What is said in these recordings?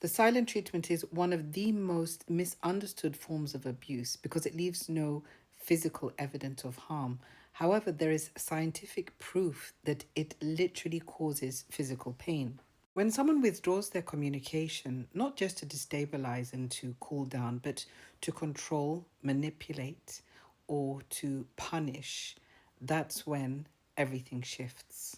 The silent treatment is one of the most misunderstood forms of abuse because it leaves no physical evidence of harm. However, there is scientific proof that it literally causes physical pain. When someone withdraws their communication, not just to destabilize and to cool down, but to control, manipulate, or to punish, that's when everything shifts.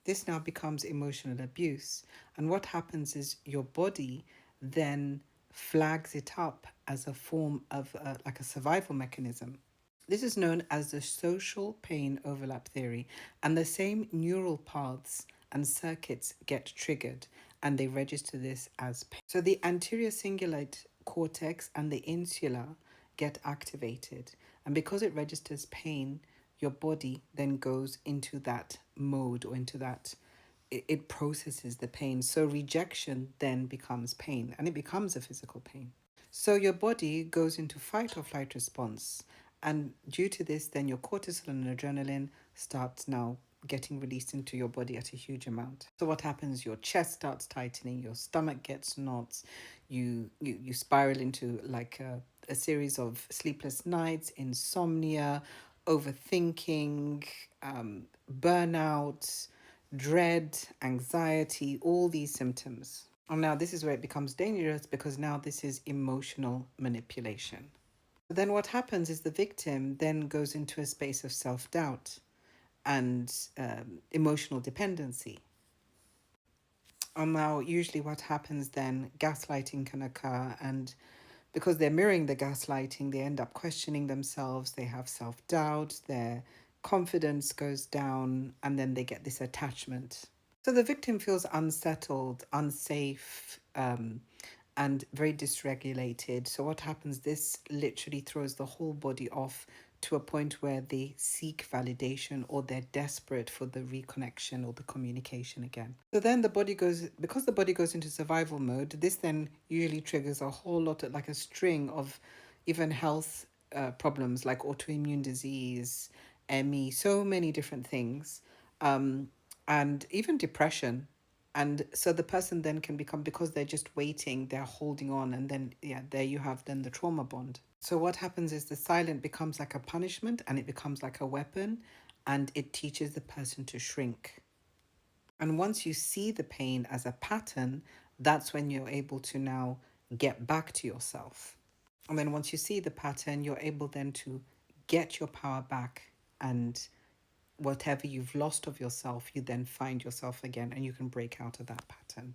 This now becomes emotional abuse. And what happens is your body then flags it up as a form of like a survival mechanism. This is known as the social pain overlap theory, and the same neural paths and circuits get triggered and they register this as pain. So the anterior cingulate cortex and the insula get activated, and because it registers pain, your body then goes into that mode or into that it processes the pain. So rejection then becomes pain and it becomes a physical pain. So your body goes into fight or flight response. And due to this, then your cortisol and adrenaline starts now getting released into your body at a huge amount. So what happens? Your chest starts tightening, your stomach gets knots, you spiral into like a series of sleepless nights, insomnia, overthinking, burnout, dread, anxiety, all these symptoms. And now this is where it becomes dangerous because now this is emotional manipulation. Then what happens is the victim then goes into a space of self-doubt and emotional dependency. And now usually what happens then, gaslighting can occur, and because they're mirroring the gaslighting, they end up questioning themselves, they have self-doubt, their confidence goes down, and then they get this attachment. So the victim feels unsettled, unsafe, and very dysregulated. So what happens? This literally throws the whole body off to a point where they seek validation or they're desperate for the reconnection or the communication again. So then the body goes, because the body goes into survival mode, this then usually triggers a whole lot of like a string of even health problems like autoimmune disease, ME, so many different things, and even depression. And so the person then can become, because they're just waiting, they're holding on, and then yeah, there you have then the trauma bond. So what happens is the silent becomes like a punishment and it becomes like a weapon, and it teaches the person to shrink. And once you see the pain as a pattern, that's when you're able to now get back to yourself. And then once you see the pattern, you're able then to get your power back, and whatever you've lost of yourself, you then find yourself again and you can break out of that pattern.